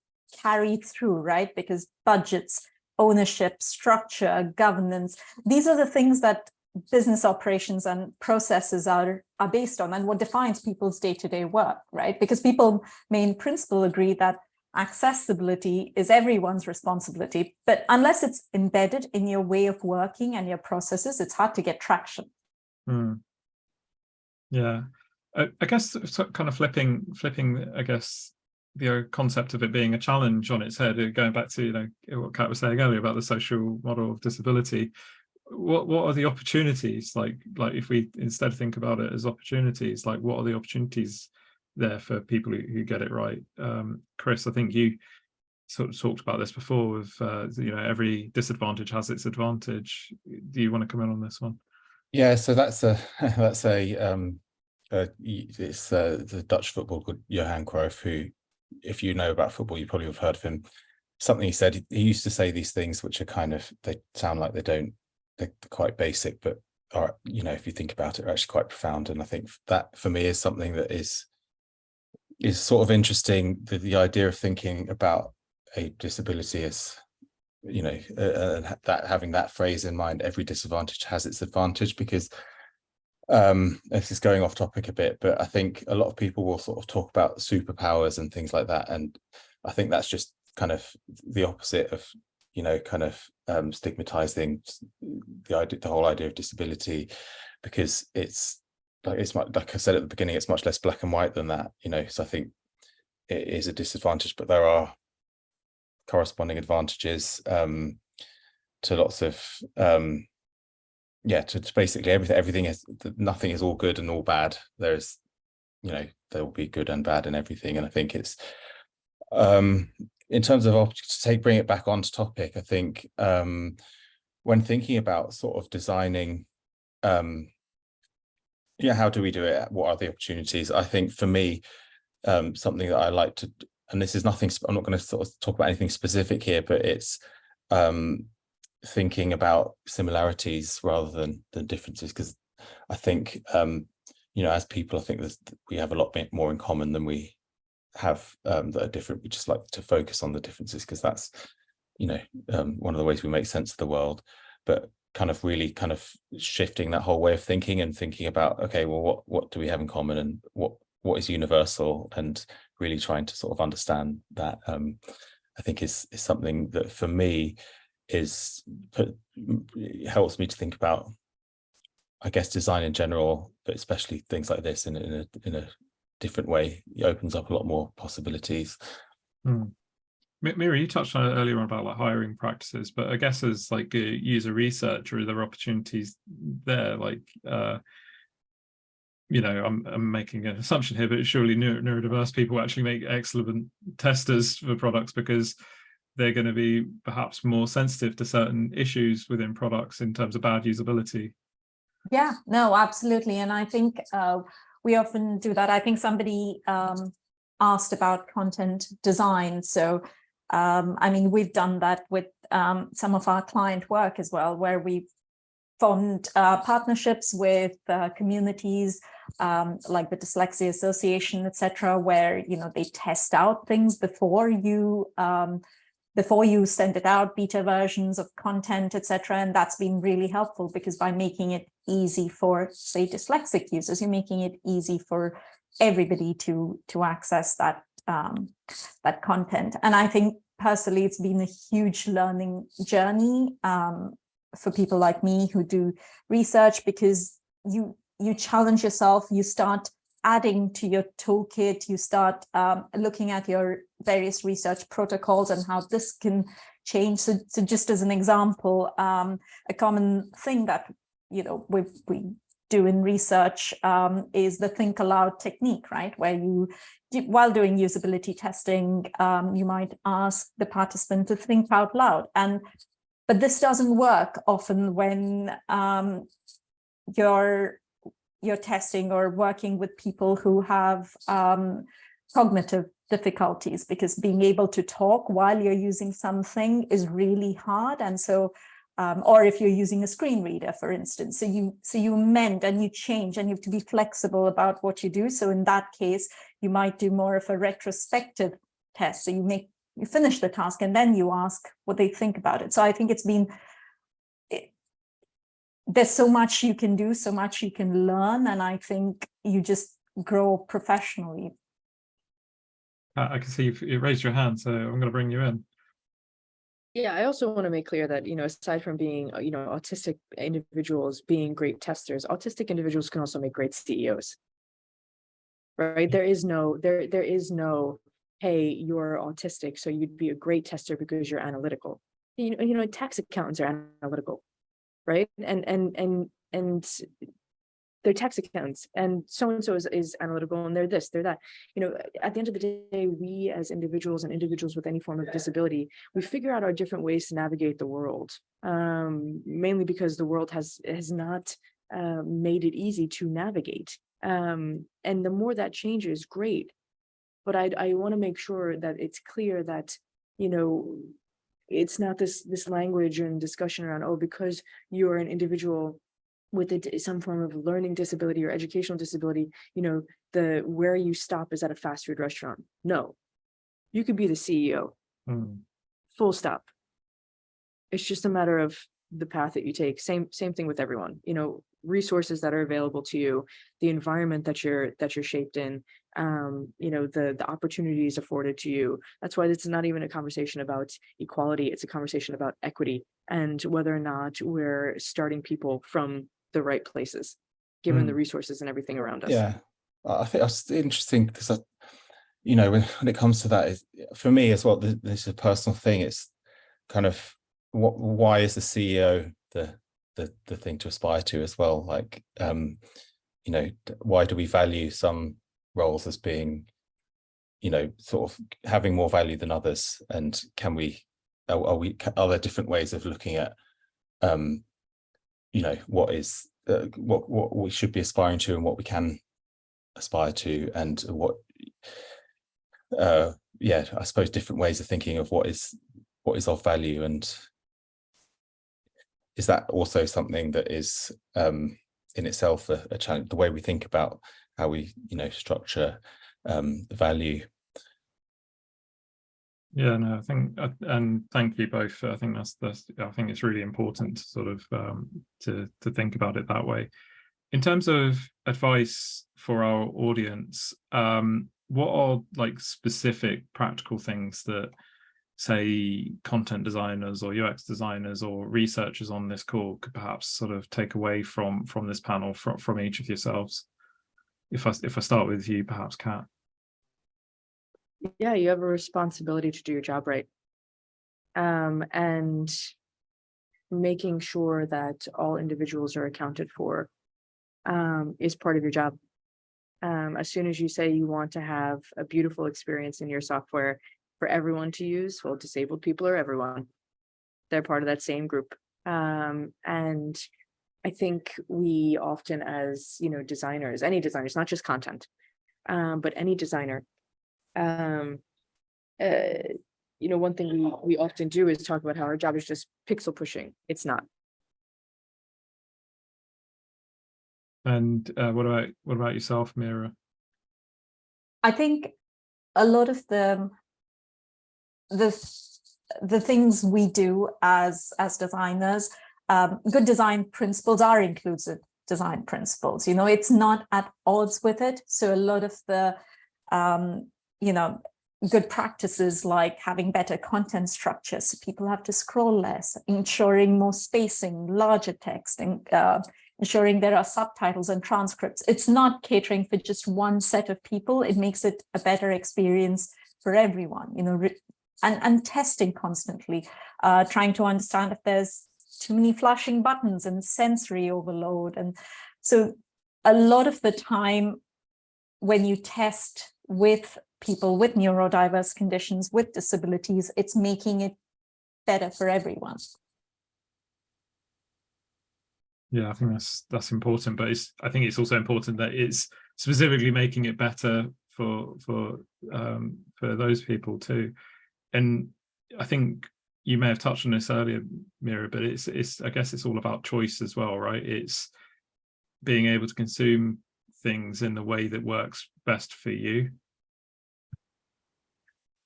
carry through, right? Because budgets, ownership, structure, governance, these are the things that business operations and processes are based on, and what defines people's day-to-day work, right? Because people may in principle agree that accessibility is everyone's responsibility, but unless it's embedded in your way of working and your processes, it's hard to get traction. Yeah, I guess kind of flipping, I guess, the concept of it being a challenge on its head, going back to what Kat was saying earlier about the social model of disability. What are the opportunities, like if we instead think about it as opportunities, like what are the opportunities there for people who get it right? Chris, I think you sort of talked about this before with every disadvantage has its advantage. Do you want to come in on this one? Yeah, so it's the Dutch footballer called Johan Cruyff, who, if you know about football, you probably have heard of him. Something he said, he used to say these things which are kind of, they sound like they're quite basic, but are, if you think about it, are actually quite profound. And I think that for me is something that is sort of interesting, the idea of thinking about a disability as, that having that phrase in mind, every disadvantage has its advantage, because this is going off topic a bit, but I think a lot of people will sort of talk about superpowers and things like that. And I think that's just kind of the opposite of, stigmatizing the whole idea of disability, because it's like I said at the beginning, it's much less black and white than that, so I think it is a disadvantage, but there are corresponding advantages to lots of to basically everything is, nothing is all good and all bad. There's there will be good and bad in everything. And I think it's in terms of bring it back onto topic, I think when thinking about sort of designing how do we do it, what are the opportunities, I think for me something that I like to, and this is nothing, I'm not going to sort of talk about anything specific here, but it's thinking about similarities rather than differences, because I think as people, I think we have a lot more in common than we have that are different. We just like to focus on the differences because that's one of the ways we make sense of the world, but kind of really kind of shifting that whole way of thinking and thinking about, okay, well, what do we have in common, and what is universal, and really trying to sort of understand that, I think is something that for me helps me to think about, I guess, design in general, but especially things like this in a different way. It opens up a lot more possibilities. Meera, you touched on it earlier on about like hiring practices, but I guess as like a user researcher, are there opportunities there? Like, you know, I'm making an assumption here, but surely neurodiverse people actually make excellent testers for products because they're going to be perhaps more sensitive to certain issues within products in terms of bad usability. Yeah, no, absolutely. And I think we often do that. I think somebody asked about content design. So, I mean, we've done that with some of our client work as well, where we've formed partnerships with communities like the Dyslexia Association, etc., where, you know, they test out things before you send it out, beta versions of content, etc. And that's been really helpful because by making it easy for, say, dyslexic users, you're making it easy for everybody to access that that content. And I think personally, it's been a huge learning journey for people like me who do research, because you challenge yourself, you start adding to your toolkit, you start looking at your various research protocols and how this can change. So just as an example, a common thing that, you know, we do in research is the think aloud technique, right? Where you, while doing usability testing, you might ask the participant to think out loud. But this doesn't work often when you're testing or working with people who have cognitive difficulties, because being able to talk while you're using something is really hard. And so, or if you're using a screen reader, for instance, so you amend and you change and you have to be flexible about what you do. So in that case, you might do more of a retrospective test. So you finish the task and then you ask what they think about it. So I think there's so much you can do, so much you can learn, and I think you just grow professionally. I can see you raised your hand, so I'm going to bring you in. Yeah, I also want to make clear that, you know, aside from being, you know, autistic individuals being great testers, autistic individuals can also make great CEOs. Right? There is no, hey, you're autistic, so you'd be a great tester because you're analytical. You know, tax accountants are analytical, right? And they're tax accountants, and so is analytical, and they're this, they're that. You know, at the end of the day, we as individuals and individuals with any form of disability, we figure out our different ways to navigate the world, mainly because the world has not made it easy to navigate. And the more that changes, great. But I want to make sure that it's clear that, you know, it's not this language and discussion around, oh, because you're an individual with some form of learning disability or educational disability, you know, where you stop is at a fast food restaurant. No, you could be the CEO. Full stop. It's just a matter of the path that you take. Same thing with everyone. You know, resources that are available to you, the environment that you're shaped in, you know, the opportunities afforded to you. That's why it's not even a conversation about equality. It's a conversation about equity and whether or not we're starting people from the right places, given the resources and everything around us. Yeah, I think that's interesting because, you know, when it comes to that, for me as well, this is a personal thing. It's kind of why is the CEO the thing to aspire to as well? Like, you know, why do we value some roles as being, you know, sort of having more value than others? And are there different ways of looking at, you know, what we should be aspiring to and what we can aspire to, and what yeah, I suppose different ways of thinking of what is of value. And is that also something that is in itself a challenge, the way we think about how we, you know, structure the value? Yeah, no, I think, and thank you both. I think that's I think it's really important to sort of to think about it that way. In terms of advice for our audience, what are like specific practical things that, say, content designers or UX designers or researchers on this call could perhaps sort of take away from this panel, from each of yourselves? If I start with you, perhaps, Kat. Yeah, you have a responsibility to do your job right. And making sure that all individuals are accounted for is part of your job. As soon as you say you want to have a beautiful experience in your software for everyone to use, well, disabled people are everyone. They're part of that same group. And I think we often, as designers, any designers, not just content, but any designer, one thing we often do is talk about how our job is just pixel pushing. It's not. And what about yourself, Meera? I think a lot of the things we do as designers, good design principles are inclusive design principles. It's not at odds with it. So a lot of the good practices, like having better content structure so people have to scroll less, ensuring more spacing, larger text, and ensuring there are subtitles and transcripts. It's not catering for just one set of people. It makes it a better experience for everyone, and testing constantly, trying to understand if there's too many flashing buttons and sensory overload. And so a lot of the time when you test with people with neurodiverse conditions, with disabilities, it's making it better for everyone. Yeah, I think that's important, but I think it's also important that it's specifically making it better for those people too. And I think you may have touched on this earlier, Meera, but it's I guess it's all about choice as well, right? It's being able to consume things in the way that works best for you.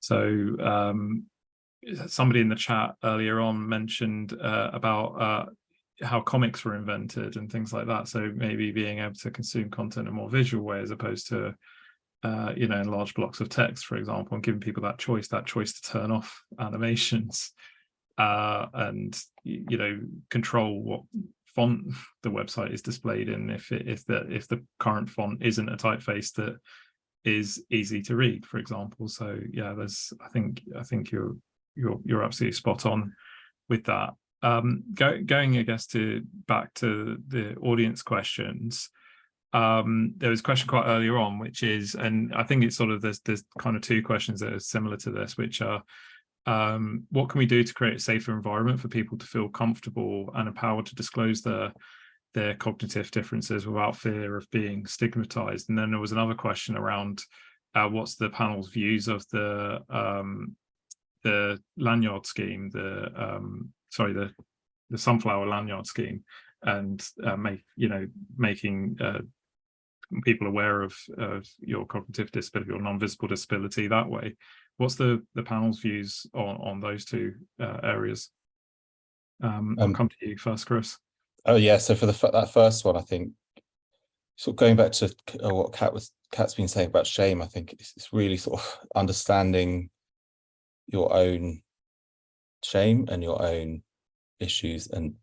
So somebody in the chat earlier on mentioned about how comics were invented and things like that. So maybe being able to consume content in a more visual way, as opposed to in large blocks of text, for example, and giving people that choice to turn off animations and control what font the website is displayed in, if the current font isn't a typeface that is easy to read, for example. So yeah, I think you're absolutely spot on with that. Going, I guess, back to the audience questions. There was a question quite earlier on, which is, and I think it's sort of there's kind of two questions that are similar to this, which are what can we do to create a safer environment for people to feel comfortable and empowered to disclose their cognitive differences without fear of being stigmatized? And then there was another question around what's the panel's views of the lanyard scheme, the sunflower lanyard scheme, and making people aware of your cognitive disability or non-visible disability that way. What's the panel's views on those two areas? I'll come to you first, Chris. Oh yeah, so for that first one, I think sort of going back to what Kat's been saying about shame, I think it's really sort of understanding your own shame and your own issues, and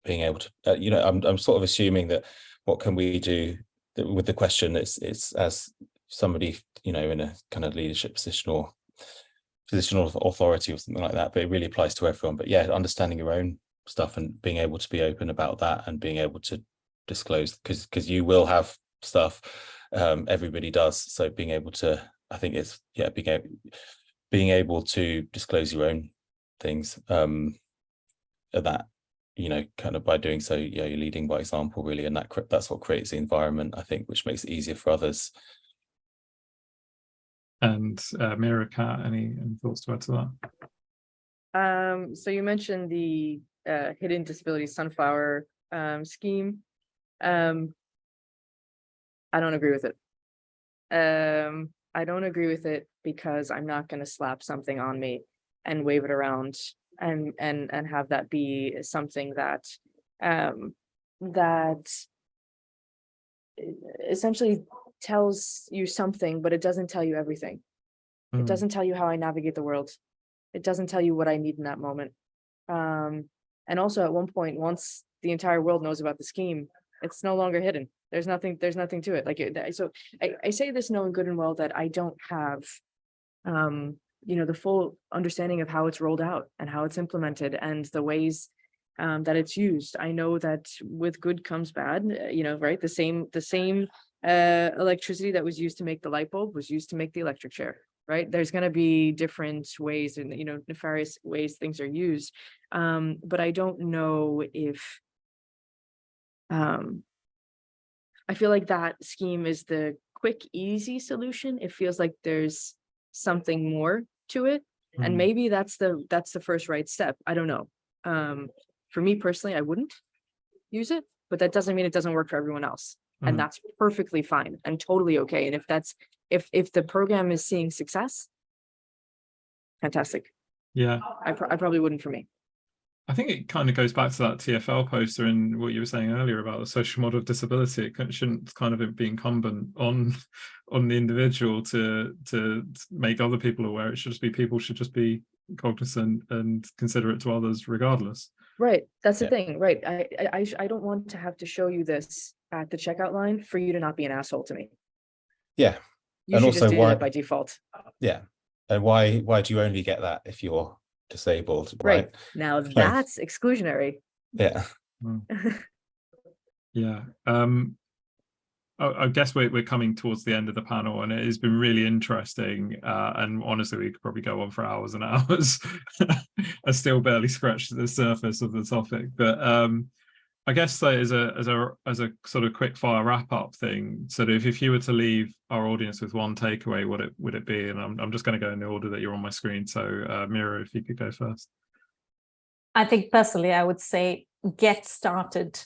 being able to I'm sort of assuming that what can we do with the question, it's as somebody in a kind of leadership position or position of authority or something like that, but it really applies to everyone. But yeah, understanding your own stuff and being able to be open about that and being able to disclose, because you will have stuff, everybody does. So being able to, I think it's being able to disclose your own things, that kind of by doing so, you're leading by example, really, and that's what creates the environment, I think, which makes it easier for others. And Meera, Kat, any thoughts to add to that? So you mentioned the hidden disability sunflower scheme. I don't agree with it. I don't agree with it because I'm not going to slap something on me and wave it around and have that be something that that essentially tells you something, but it doesn't tell you everything. It doesn't tell you how I navigate the world. It doesn't tell you what I need in that moment. And also at one point, once the entire world knows about the scheme, it's no longer hidden. There's nothing to it. Like, so I say this knowing good and well that I don't have, the full understanding of how it's rolled out and how it's implemented and the ways that it's used. I know that with good comes bad, right? The same electricity that was used to make the light bulb was used to make the electric chair, right? There's going to be different ways and, nefarious ways things are used. But I don't know if, I feel like that scheme is the quick, easy solution. It feels like there's something more to it. And maybe that's the first right step. I don't know. For me personally, I wouldn't use it, but that doesn't mean it doesn't work for everyone else. And that's perfectly fine and totally okay. And if the program is seeing success, fantastic. Yeah. I probably wouldn't for me. I think it kind of goes back to that TfL poster and what you were saying earlier about the social model of disability. It shouldn't kind of be incumbent on the individual to make other people aware. It should just be people should just be cognizant and considerate to others regardless. Right. That's the thing. Right. I don't want to have to show you this at the checkout line for you to not be an asshole to me. Yeah. You And should also just do why, that by default. yeah. And why do you only get that if you're disabled? Right. Now that's exclusionary. Yeah. Yeah. I guess we're coming towards the end of the panel, and it has been really interesting. And honestly, we could probably go on for hours and hours. I still barely scratched the surface of the topic, but I guess that as a sort of quick fire wrap up thing. So if you were to leave our audience with one takeaway, what would it be? And I'm just going to go in the order that you're on my screen. So Meera, if you could go first. I think personally, I would say get started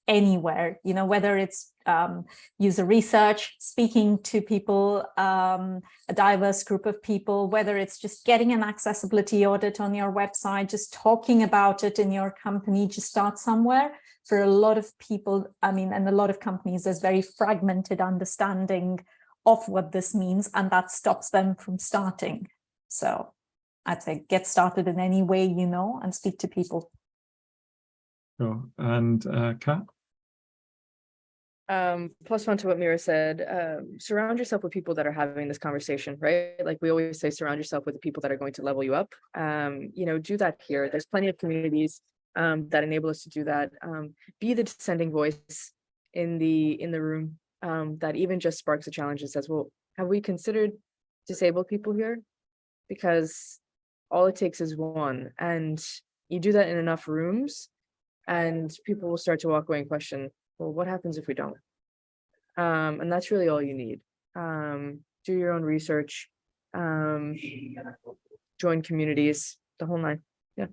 anywhere, whether it's user research, speaking to people, a diverse group of people, whether it's just getting an accessibility audit on your website, just talking about it in your company, just start somewhere. For a lot of people, and a lot of companies, there's very fragmented understanding of what this means, and that stops them from starting. So I'd say get started in any way, and speak to people. Sure. And Kat? Plus one to what Meera said, surround yourself with people that are having this conversation, right? Like we always say, surround yourself with the people that are going to level you up. Do that here. There's plenty of communities that enable us to do that. Be the dissenting voice in the room that even just sparks a challenge and says, well, have we considered disabled people here? Because all it takes is one, and you do that in enough rooms and people will start to walk away and question, well, what happens if we don't? And that's really all you need. Do your own research, join communities, the whole nine. Yeah.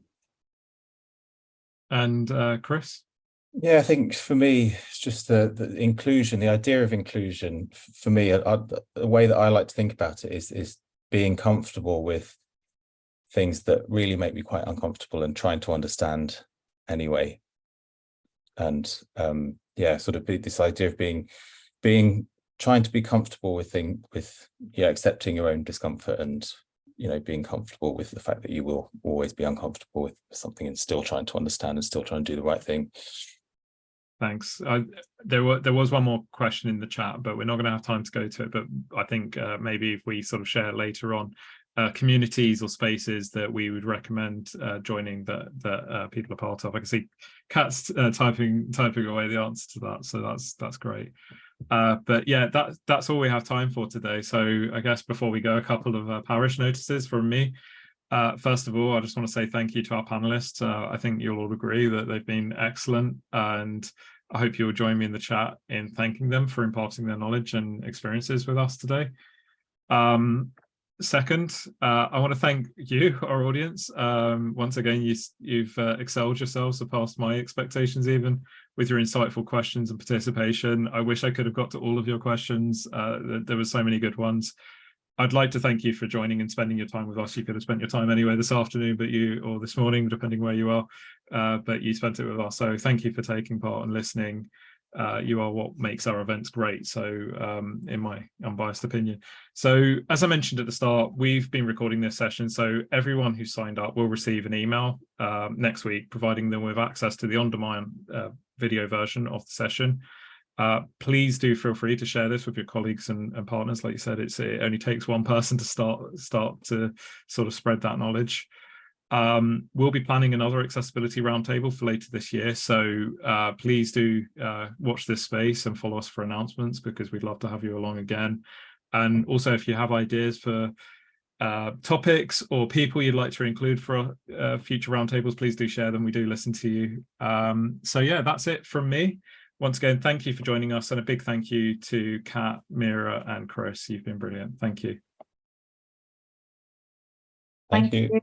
And Chris? Yeah, I think for me, it's just the inclusion, the idea of inclusion. For me, the way that I like to think about it is being comfortable with things that really make me quite uncomfortable and trying to understand anyway. And sort of this idea of trying to be comfortable with accepting your own discomfort and being comfortable with the fact that you will always be uncomfortable with something and still trying to understand and still trying to do the right thing. Thanks. There was one more question in the chat, but we're not going to have time to go to it. But I think maybe if we sort of share later on communities or spaces that we would recommend joining that people are part of. I can see Kat's typing away the answer to that, so that's great. But yeah, that's all we have time for today. So I guess before we go, a couple of parish notices from me. First of all, I just want to say thank you to our panelists. I think you'll all agree that they've been excellent, and I hope you'll join me in the chat in thanking them for imparting their knowledge and experiences with us today. Second, I want to thank you, our audience. Once again, you've excelled yourselves, surpassed my expectations even with your insightful questions and participation. I wish I could have got to all of your questions. There were so many good ones. I'd like to thank you for joining and spending your time with us. You could have spent your time anyway this afternoon, or this morning, depending where you are, but you spent it with us. So thank you for taking part and listening. you are what makes our events great. So in my unbiased opinion. So as I mentioned at the start, we've been recording this session. So everyone who signed up will receive an email next week, providing them with access to the on-demand video version of the session. Please do feel free to share this with your colleagues and partners. Like you said, it only takes one person to start to sort of spread that knowledge. We'll be planning another accessibility roundtable for later this year, so please do watch this space and follow us for announcements, because we'd love to have you along again. And also, if you have ideas for topics or people you'd like to include for future roundtables, please do share them. We do listen to you. So yeah, that's it from me. Once again, thank you for joining us, and a big thank you to Kat, Meera and Chris. You've been brilliant. Thank you. Thank you.